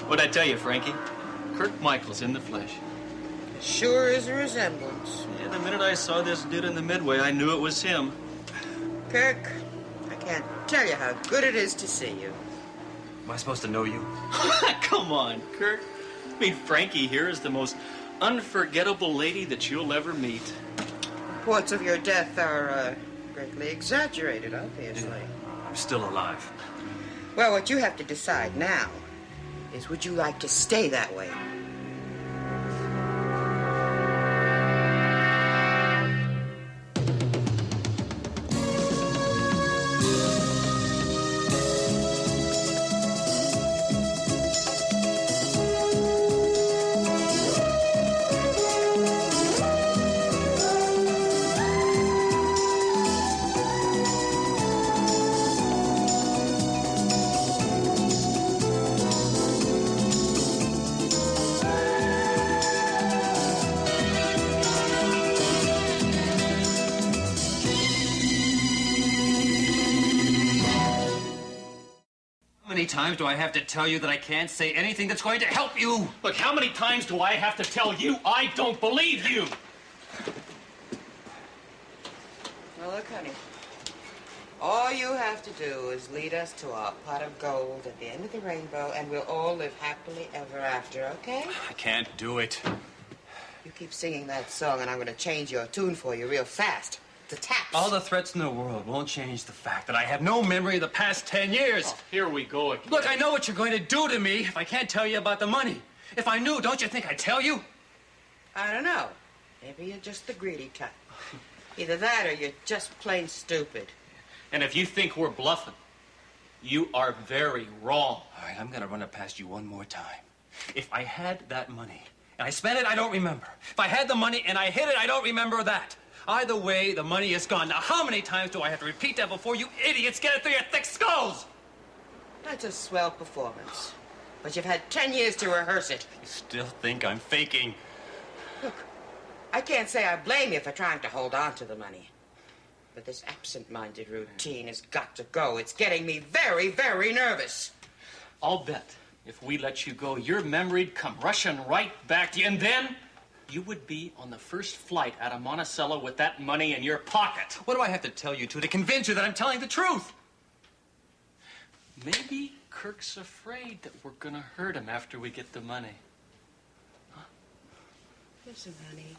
What'd I tell you, Frankie? Kirk Michaels in the flesh. Sure is a resemblance. Yeah, the minute I saw this dude in the Midway, I knew it was him. Kirk, I can't tell you how good it is to see you. Am I supposed to know you? Come on, Kirk. I mean, Frankie here is the most unforgettable lady that you'll ever meet. Reports of your death are greatly exaggerated, obviously. I'm still alive. Well, what you have to decide now is, would you like to stay that way? How many times do I have to tell you that I can't say anything that's going to help you? Look, how many times do I have to tell you I don't believe you? Well, look, honey. All you have to do is lead us to our pot of gold at the end of the rainbow, and we'll all live happily ever after, okay? I can't do it. You keep singing that song, and I'm going to change your tune for you real fast. The taps. All the threats in the world won't change the fact that I have no memory of the past 10 years. Oh, here we go again. Look, I know what you're going to do to me if I can't tell you about the money. If I knew, don't you think I'd tell you? I don't know. Maybe you're just the greedy type. Either that or you're just plain stupid. And if you think we're bluffing, you are very wrong. All right, I'm going to run it past you one more time. If I had that money and I spent it, I don't remember. If I had the money and I hid it, I don't remember that. Either way, the money is gone. Now, how many times do I have to repeat that before you idiots get it through your thick skulls? That's a swell performance. But you've had 10 years to rehearse it. You still think I'm faking? Look, I can't say I blame you for trying to hold on to the money. But this absent-minded routine has got to go. It's getting me very, very nervous. I'll bet if we let you go, your memory'd come rushing right back to you, and then you would be on the first flight out of Monticello with that money in your pocket. What do I have to tell you to convince you that I'm telling the truth? Maybe Kirk's afraid that we're gonna hurt him after we get the money. Huh? Listen, honey,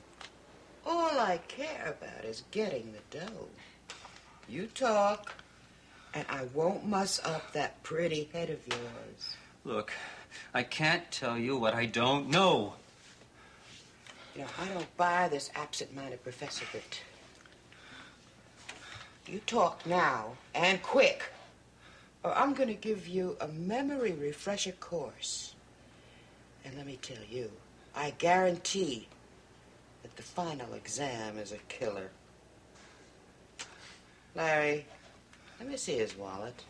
all I care about is getting the dough. You talk, and I won't muss up that pretty head of yours. Look, I can't tell you what I don't know. You know, I don't buy this absent-minded professor bit. You talk now, and quick, or I'm going to give you a memory refresher course. And let me tell you, I guarantee that the final exam is a killer. Larry, let me see his wallet.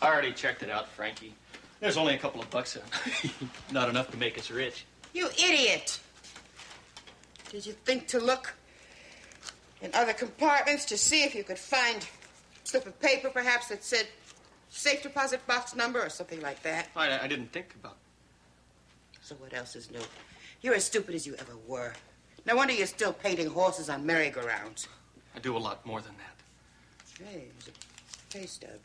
I already checked it out, Frankie. There's only a couple of bucks in it. Not enough to make us rich. You idiot! Did you think to look in other compartments to see if you could find a slip of paper, perhaps, that said safe deposit box number or something like that? I didn't think about it. So what else is new? You're as stupid as you ever were. No wonder you're still painting horses on merry-go-rounds. I do a lot more than that. Hey, there's a pay stub.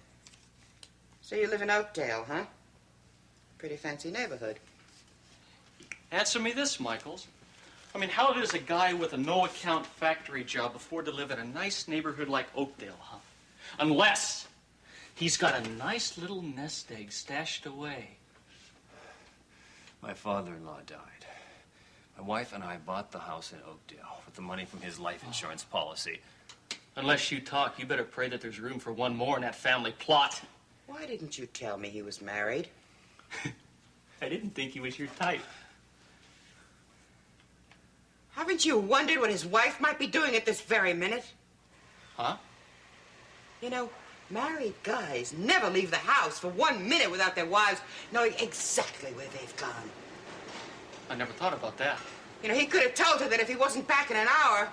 So you live in Oakdale, huh? Pretty fancy neighborhood. Answer me this, Michaels. I mean, how does a guy with a no-account factory job afford to live in a nice neighborhood like Oakdale, huh? Unless he's got a nice little nest egg stashed away. My father-in-law died. My wife and I bought the house in Oakdale with the money from his life insurance policy. Unless you talk, you better pray that there's room for one more in that family plot. Why didn't you tell me he was married? I didn't think he was your type. Haven't you wondered what his wife might be doing at this very minute? Huh? You know, married guys never leave the house for 1 minute without their wives knowing exactly where they've gone. I never thought about that. You know, he could have told her that if he wasn't back in an hour,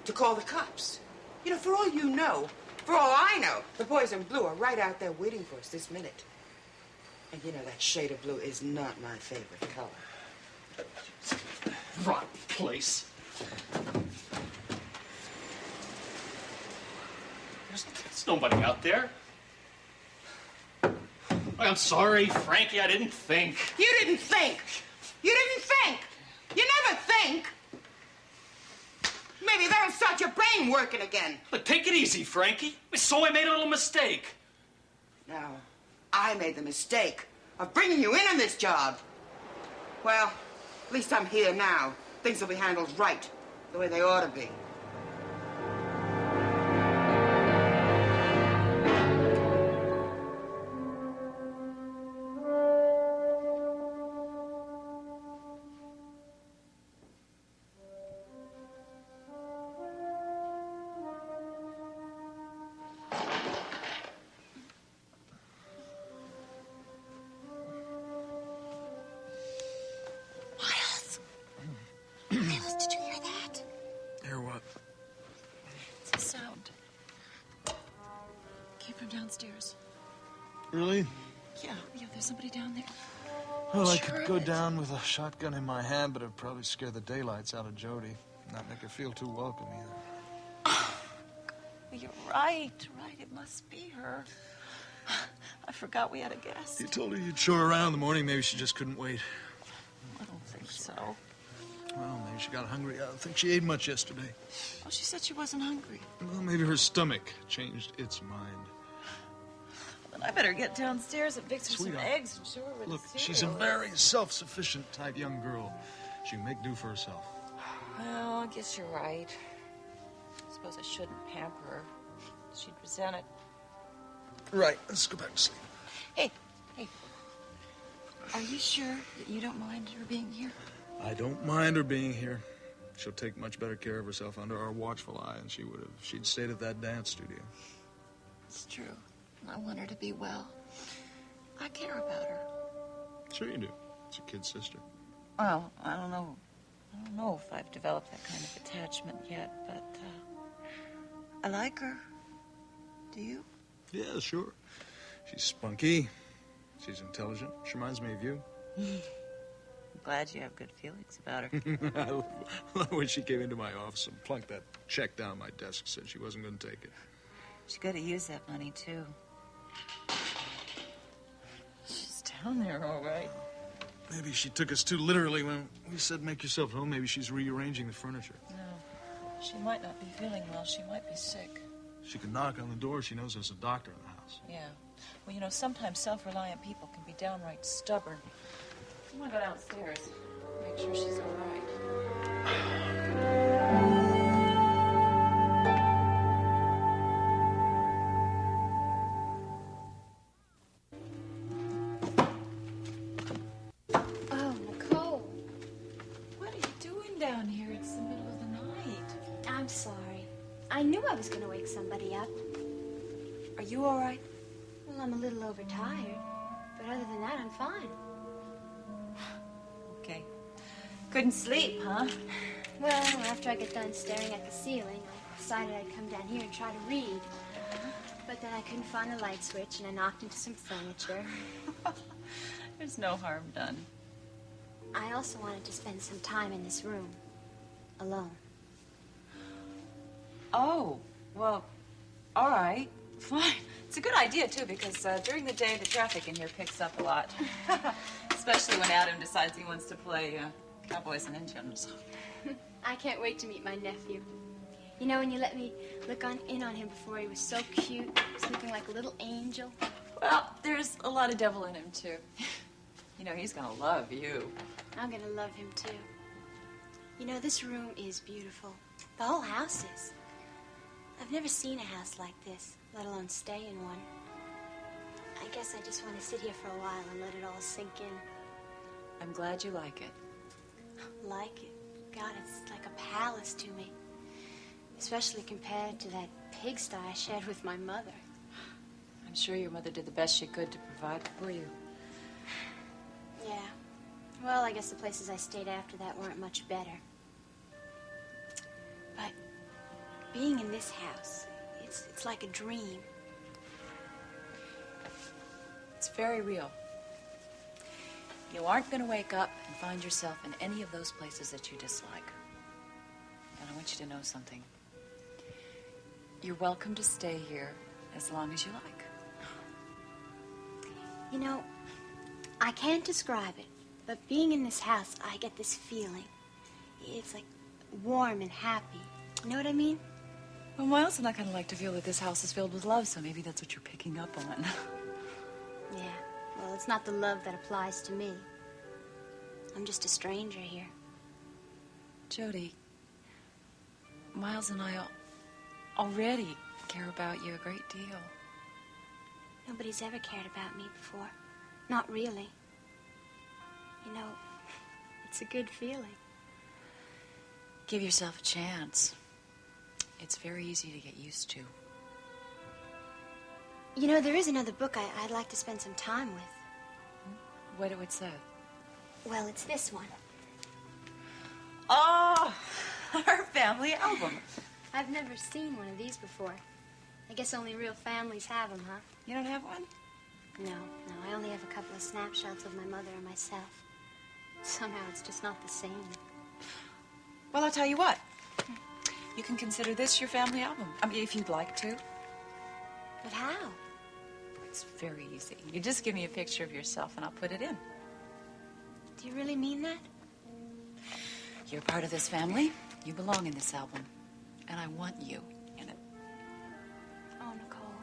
to call the cops. You know, for all you know, for all I know, the boys in blue are right out there waiting for us this minute. And you know that shade of blue is not my favorite color. Rotten place. There's nobody out there. I'm sorry, Frankie, I didn't think. You didn't think. You didn't think. You never think. Maybe that'll start your brain working again. But take it easy, Frankie. So I made a little mistake. Now, I made the mistake of bringing you in on this job. Well, at least I'm here now. Things will be handled right, the way they ought to be. Downstairs. Really? Yeah, there's somebody down there. Well, I could go down with a shotgun in my hand, but it'd probably scare the daylights out of Jody. Not make her feel too welcome either. Well, you're right. It must be her. I forgot we had a guest. You told her you'd show her around in the morning. Maybe she just couldn't wait. I don't think so. Well, maybe she got hungry. I don't think she ate much yesterday. Oh, she said she wasn't hungry. Well, maybe her stomach changed its mind. I better get downstairs and fix her Sweetheart, some eggs and show her where look, the cereal she's a is. very self-sufficient type young girl. She can make do for herself. Well, I guess you're right. I suppose I shouldn't pamper her. She'd resent it. Right, let's go back to sleep. Hey. Are you sure that you don't mind her being here? I don't mind her being here. She'll take much better care of herself under our watchful eye than she would have. She'd stayed at that dance studio. It's true. I want her to be well. I care about her. Sure you do. It's your kid's sister. Well, I don't know if I've developed that kind of attachment yet, but I like her. Do you? Yeah, sure. She's spunky. She's intelligent. She reminds me of you. I'm glad you have good feelings about her. I love when she came into my office and plunked that check down my desk, said she wasn't going to take it. She could have used that money, too. She's down there, all right. Maybe she took us too literally when we said make yourself at home. Maybe she's rearranging the furniture. No, she might not be feeling well. She might be sick. She can knock on the door. She knows there's a doctor in the house. Yeah. Well, sometimes self-reliant people can be downright stubborn. I'm gonna go downstairs. Make sure she's all right. Down here, it's the middle of the night. I'm sorry. I knew I was going to wake somebody up. Are you all right? Well, I'm a little overtired, but other than that, I'm fine. Okay. Couldn't sleep, huh? Well, after I got done staring at the ceiling, I decided I'd come down here and try to read. But then I couldn't find the light switch, and I knocked into some furniture. There's no harm done. I also wanted to spend some time in this room, alone. Oh, well, all right, fine. It's a good idea, too, because during the day, the traffic in here picks up a lot. Especially when Adam decides he wants to play cowboys and Indians. I can't wait to meet my nephew. You know, when you let me look in on him before, he was so cute. He was looking like a little angel. Well, there's a lot of devil in him, too. You know, he's gonna love you. I'm gonna love him, too. You know, this room is beautiful. The whole house is. I've never seen a house like this, let alone stay in one. I guess I just want to sit here for a while and let it all sink in. I'm glad you like it. Like it? God, it's like a palace to me. Especially compared to that pigsty I shared with my mother. I'm sure your mother did the best she could to provide for you. Yeah. Well, I guess the places I stayed after that weren't much better. But being in this house, it's like a dream. It's very real. You aren't going to wake up and find yourself in any of those places that you dislike. And I want you to know something. You're welcome to stay here as long as you like. You know, I can't describe it, but being in this house, I get this feeling. It's like warm and happy. You know what I mean? Well, Miles and I kind of like to feel that this house is filled with love, so maybe that's what you're picking up on. Yeah, well, it's not the love that applies to me. I'm just a stranger here. Jody, Miles and I already care about you a great deal. Nobody's ever cared about me before. Not really. You know, it's a good feeling. Give yourself a chance. It's very easy to get used to. You know, there is another book I'd like to spend some time with. What it would say? Well, it's this one. Oh, our family album. I've never seen one of these before. I guess only real families have them, huh? You don't have one? No, I only have a couple of snapshots of my mother and myself. Somehow it's just not the same. Well, I'll tell you what. You can consider this your family album. I mean, if you'd like to. But how? It's very easy. You just give me a picture of yourself and I'll put it in. Do you really mean that? You're part of this family. You belong in this album. And I want you in it. Oh, Nicole.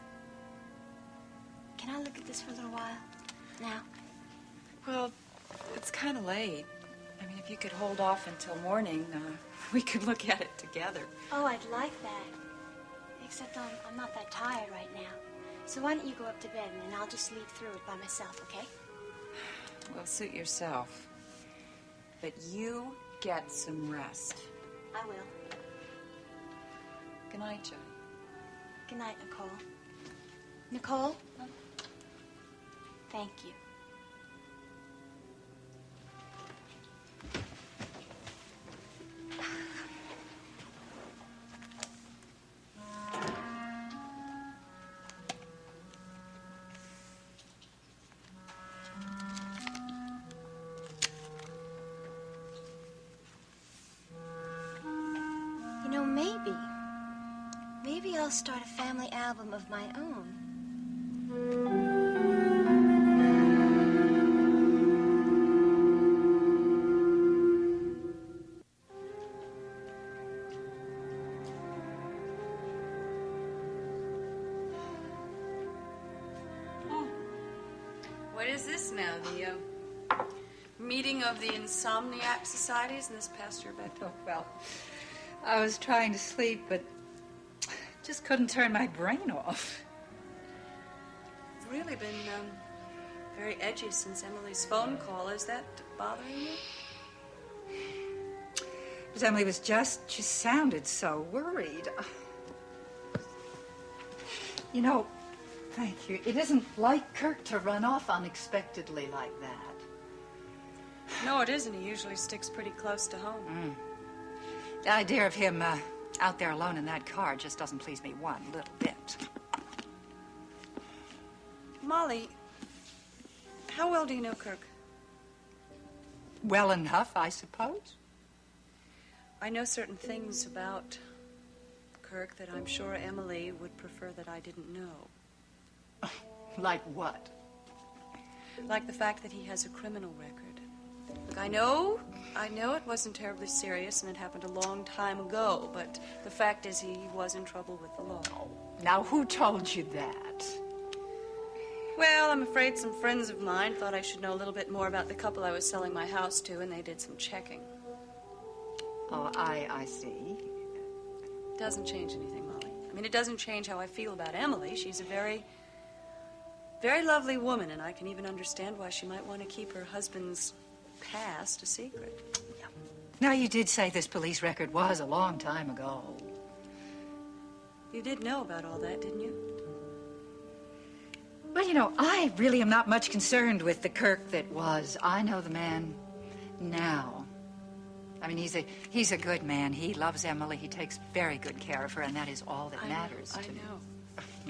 Can I look at this for a little while? Now? Well, it's kind of late. I mean, if you could hold off until morning, we could look at it together. Oh, I'd like that. Except I'm not that tired right now. So why don't you go up to bed and then I'll just sleep through it by myself, okay? Well, suit yourself. But you get some rest. I will. Good night, Jody. Good night, Nicole. Nicole? Huh? Thank you. You know, maybe I'll start a family album of my own. What is this now? The meeting of the Insomniac Societies in this past your bedtime? Oh, well, I was trying to sleep, but just couldn't turn my brain off. It's really been very edgy since Emily's phone call. Is that bothering you? But Emily was she sounded so worried. You know, thank you. It isn't like Kirk to run off unexpectedly like that. No, it isn't. He usually sticks pretty close to home. The idea of him out there alone in that car just doesn't please me one little bit. Molly, how well do you know Kirk? Well enough, I suppose. I know certain things about Kirk that I'm sure Emily would prefer that I didn't know. Like what? Like the fact that he has a criminal record. Look, I know it wasn't terribly serious and it happened a long time ago, but the fact is he was in trouble with the law. Now, who told you that? Well, I'm afraid some friends of mine thought I should know a little bit more about the couple I was selling my house to, and they did some checking. Oh, I see. Doesn't change anything, Molly. I mean, it doesn't change how I feel about Emily. She's a very, very lovely woman, and I can even understand why she might want to keep her husband's past a secret. Now, you did say this police record was a long time ago. You did know about all that, didn't you? Well, you know, I really am not much concerned with the Kirk that was. I know the man now. I mean, he's a good man. He loves Emily. He takes very good care of her, and that is all that matters to me.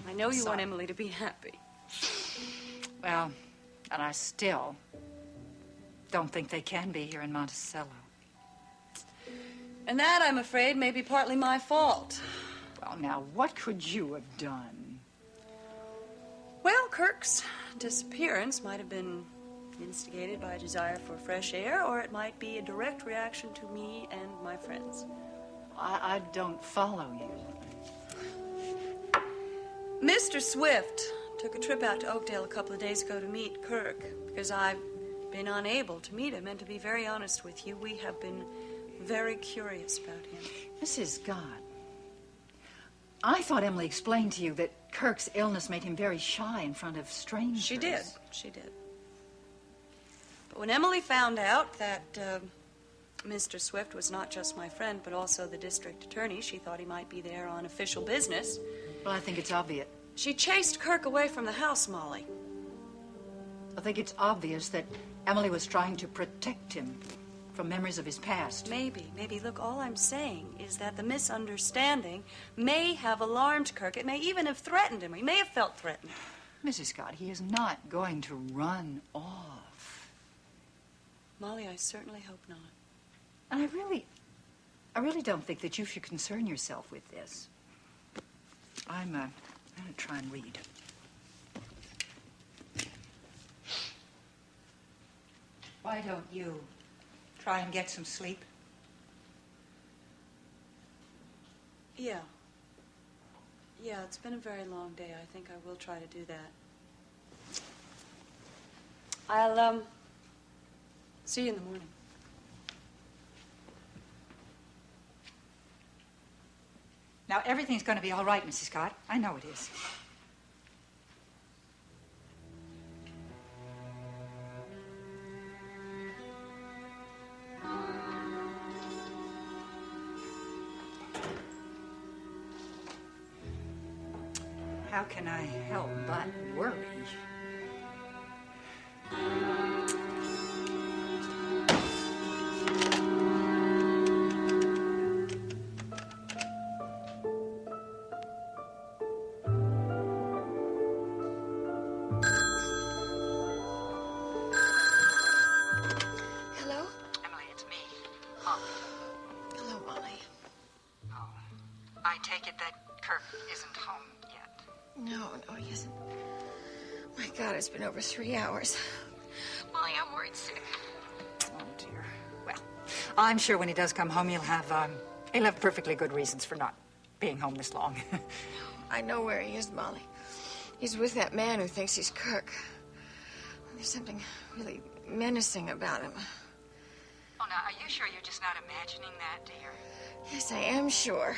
I know you want Emily to be happy. Well, and I still don't think they can be here in Monticello. And that, I'm afraid, may be partly my fault. Well, now, what could you have done? Well, Kirk's disappearance might have been instigated by a desire for fresh air, or it might be a direct reaction to me and my friends. I don't follow you. Mr. Swift took a trip out to Oakdale a couple of days ago to meet Kirk because I've been unable to meet him, and to be very honest with you, we have been very curious about him. Mrs. Scott, I thought Emily explained to you that Kirk's illness made him very shy in front of strangers. She did. But when Emily found out that Mr. Swift was not just my friend, but also the district attorney, she thought he might be there on official business. Well, I think it's obvious. She chased Kirk away from the house, Molly. I think it's obvious that Emily was trying to protect him from memories of his past. Maybe. Look, all I'm saying is that the misunderstanding may have alarmed Kirk. It may even have threatened him. He may have felt threatened. Mrs. Scott, he is not going to run off. Molly, I certainly hope not. And I really don't think that you should concern yourself with this. I'm going to try and read. Why don't you try and get some sleep? Yeah, it's been a very long day. I think I will try to do that. I'll, see you in the morning. Now, everything's going to be all right, Mrs. Scott. I know it is. How can I help but worry? Hello? Emily, it's me, Molly. Hello, Molly. Oh, I take it that Kirk isn't home yet. No, he isn't. My God, it's been over 3 hours. Molly, I'm worried sick. Oh, dear. Well, I'm sure when he does come home, he'll have perfectly good reasons for not being home this long. I know where he is, Molly. He's with that man who thinks he's Kirk. There's something really menacing about him. Oh, now, are you sure you're just not imagining that, dear? Yes, I am sure.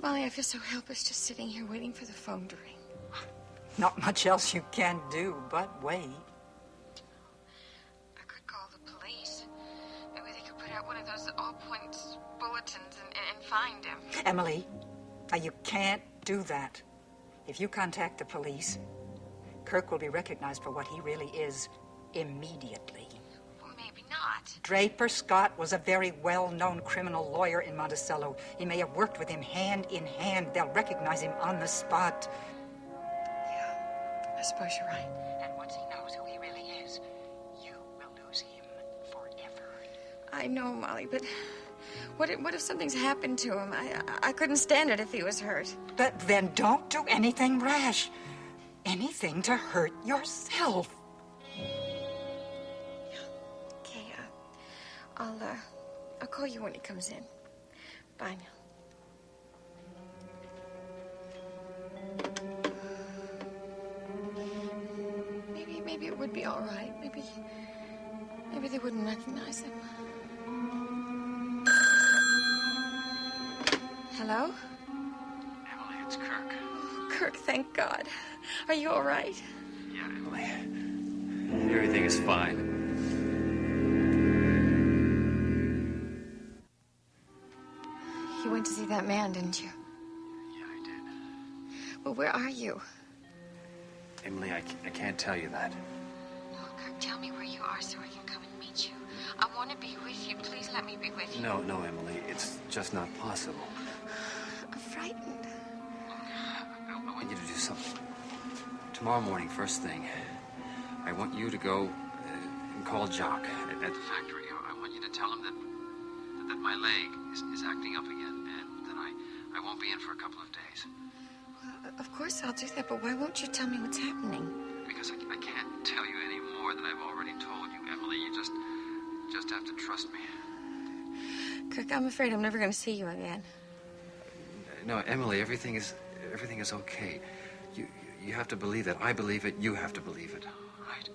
Molly, I feel so helpless just sitting here waiting for the phone to ring. Not much else you can do but wait. I could call the police. Maybe they could put out one of those all-points bulletins and find him. Emily, now you can't do that. If you contact the police, Kirk will be recognized for what he really is immediately. Well, maybe not. Draper Scott was a very well-known criminal lawyer in Monticello. He may have worked with him hand in hand. They'll recognize him on the spot. I suppose you're right. And once he knows who he really is, you will lose him forever. I know, Molly, but what if something's happened to him? I couldn't stand it if he was hurt. But then don't do anything rash. Anything to hurt yourself. Okay, I'll call you when he comes in. Bye now. Maybe it would be all right. Maybe they wouldn't recognize him. Hello? Emily, it's Kirk. Kirk, thank God. Are you all right? Yeah, Emily. Everything is fine. You went to see that man, didn't you? Yeah, I did. Well, where are you? Emily, I can't tell you that. No, Kirk, tell me where you are so I can come and meet you. I want to be with you. Please let me be with you. No, Emily. It's just not possible. I'm frightened. I want you to do something. Tomorrow morning, first thing, I want you to go call Jock at the factory. I want you to tell him that my leg is acting up again and that I won't be in for a couple of days. Well, of course I'll do that, but why won't you tell me what's happening? Because I can't tell you any more than I've already told you, Emily. You just have to trust me. Kirk, I'm afraid I'm never going to see you again. No, Emily, everything is okay. You have to believe that. I believe it. You have to believe it. Right?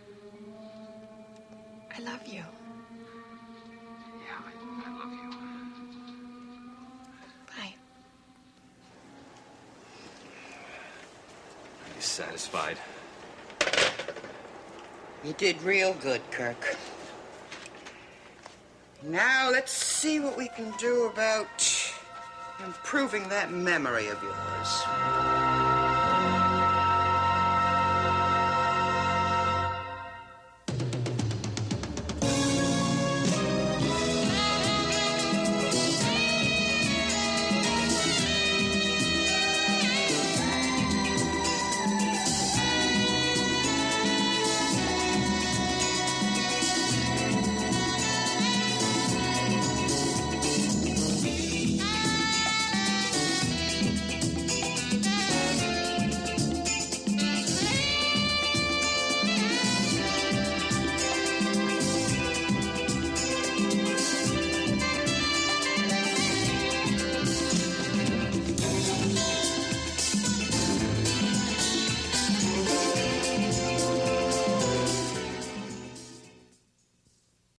I love you. Yeah, I love you. Bye. Are you satisfied? You did real good, Kirk. Now let's see what we can do about improving that memory of yours.